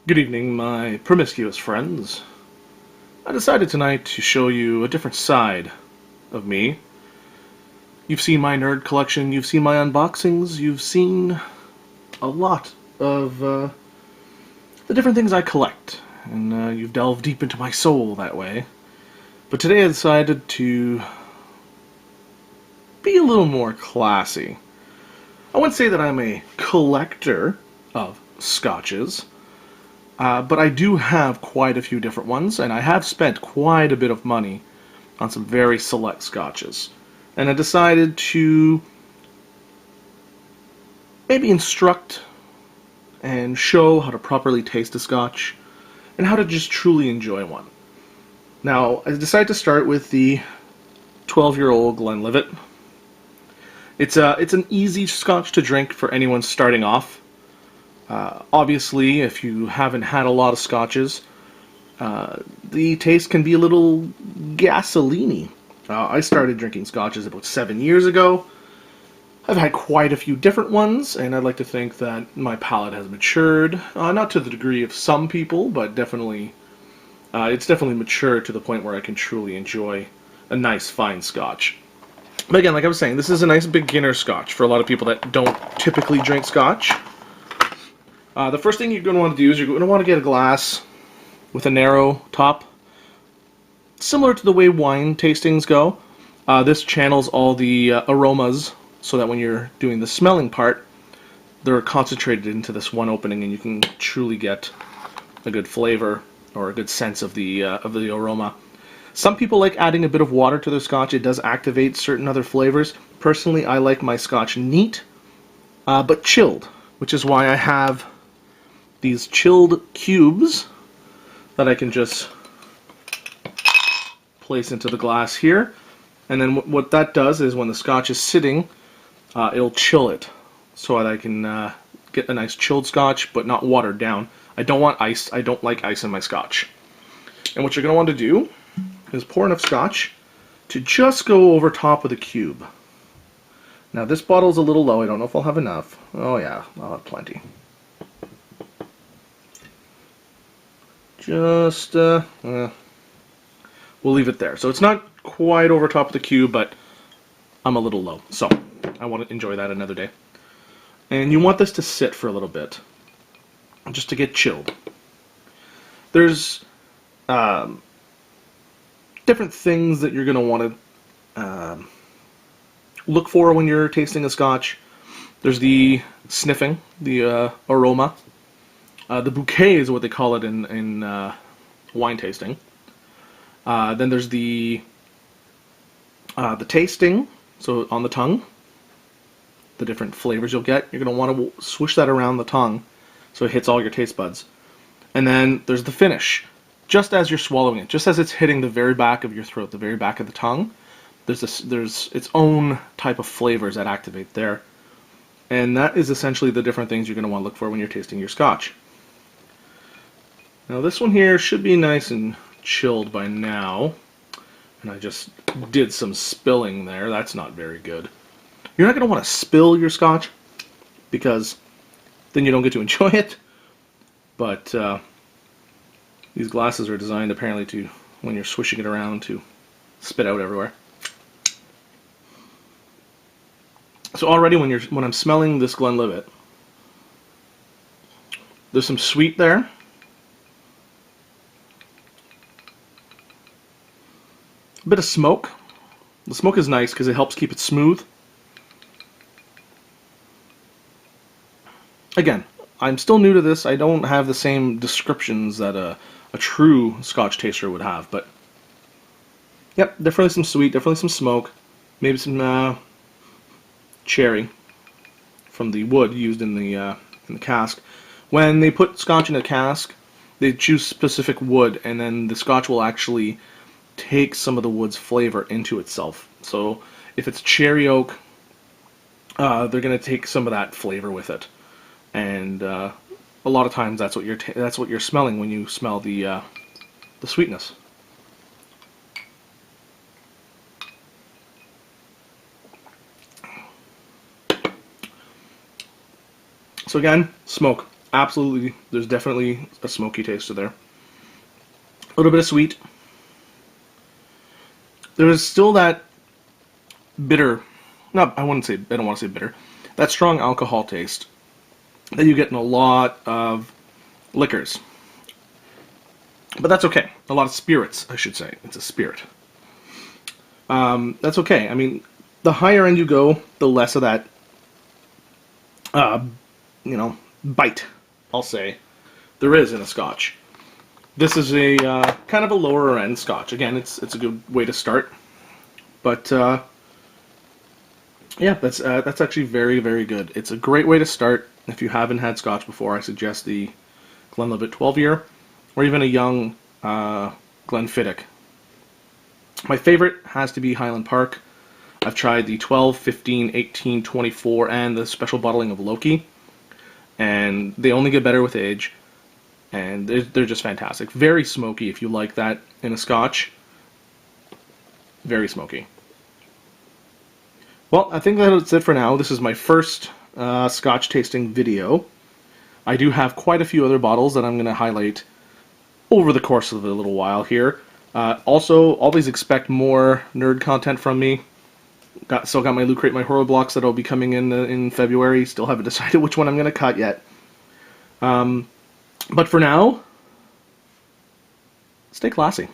Good evening, my promiscuous friends. I decided tonight to show you a different side of me. You've seen my nerd collection, you've seen my unboxings, you've seen a lot of the different things I collect, and you've delved deep into my soul that way. But today I decided to be a little more classy. I wouldn't say that I'm a collector of scotches, but I do have quite a few different ones, and I have spent quite a bit of money on some very select scotches. And I decided to maybe instruct and show how to properly taste a scotch and how to just truly enjoy one. Now, I decided to start with the 12-year-old Glenlivet. It's an easy scotch to drink for anyone starting off. Obviously, if you haven't had a lot of scotches, the taste can be a little gasoline-y. I started drinking scotches about 7 years ago. I've had quite a few different ones, and I'd like to think that my palate has matured. Not to the degree of some people, but definitely, it's definitely matured to the point where I can truly enjoy a nice, fine scotch. But again, like I was saying, this is a nice beginner scotch for a lot of people that don't typically drink scotch. The first thing you're going to want to do is you're going to want to get a glass with a narrow top. Similar to the way wine tastings go, this channels all the aromas so that when you're doing the smelling part, they're concentrated into this one opening and you can truly get a good flavor or a good sense of the aroma. Some people like adding a bit of water to their scotch. It does activate certain other flavors. Personally, I like my scotch neat, but chilled, which is why I have these chilled cubes that I can just place into the glass here. And then what that does is when the scotch is sitting, it'll chill it so that I can get a nice chilled scotch, but not watered down. I don't want ice. I don't like ice in my scotch. And what you're going to want to do is pour enough scotch to just go over top of the cube. Now this bottle's a little low. I don't know if I'll have enough. Oh yeah, I'll have plenty. Just, we'll leave it there. So it's not quite over top of the cube, but I'm a little low. So I want to enjoy that another day. And you want this to sit for a little bit, just to get chilled. There's different things that you're going to want to look for when you're tasting a scotch. There's the sniffing, the aroma. The bouquet is what they call it in wine tasting. Then there's the tasting, so on the tongue, the different flavors you'll get. You're going to want to swish that around the tongue so it hits all your taste buds. And then there's the finish. Just as you're swallowing it, just as it's hitting the very back of your throat, the very back of the tongue, there's its own type of flavors that activate there. And that is essentially the different things you're going to want to look for when you're tasting your scotch. Now this one here should be nice and chilled by now. And I just did some spilling there. That's not very good. You're not going to want to spill your scotch because then you don't get to enjoy it. But these glasses are designed apparently to, when you're swishing it around, to spit out everywhere. So already when I'm smelling this Glenlivet, there's some sweet there. A bit of smoke. The smoke is nice because it helps keep it smooth. Again, I'm still new to this. I don't have the same descriptions that a true Scotch taster would have, but yep, definitely some sweet, definitely some smoke, maybe some cherry from the wood used in the cask. When they put Scotch in a cask, they choose specific wood, and then the Scotch will actually take some of the wood's flavor into itself. So if it's cherry oak, they're going to take some of that flavor with it, and a lot of times that's what you're smelling when you smell the sweetness. So again, smoke. Absolutely, there's definitely a smoky taste to there. A little bit of sweet. There is still that bitter, not, I wouldn't say, I don't want to say bitter, that strong alcohol taste that you get in a lot of liquors. But that's okay. A lot of spirits, I should say. It's a spirit. That's okay. I mean, the higher end you go, the less of that, uh, bite, I'll say, there is in a scotch. This is a kind of a lower end scotch. Again, it's a good way to start. But yeah, that's actually very, very good. It's a great way to start. If you haven't had scotch before, I suggest the Glenlivet 12-year, or even a young Glenfiddich. My favorite has to be Highland Park. I've tried the 12, 15, 18, 24, and the special bottling of Loki, and they only get better with age, and they're just fantastic. Very smoky if you like that in a scotch. Very smoky. Well, I think that's it for now. This is my first scotch tasting video. I do have quite a few other bottles that I'm going to highlight over the course of a little while here. Also, always expect more nerd content from me. Still got my Loot Crate, my horror blocks that'll be coming in February. Still haven't decided which one I'm going to cut yet. But for now, stay classy.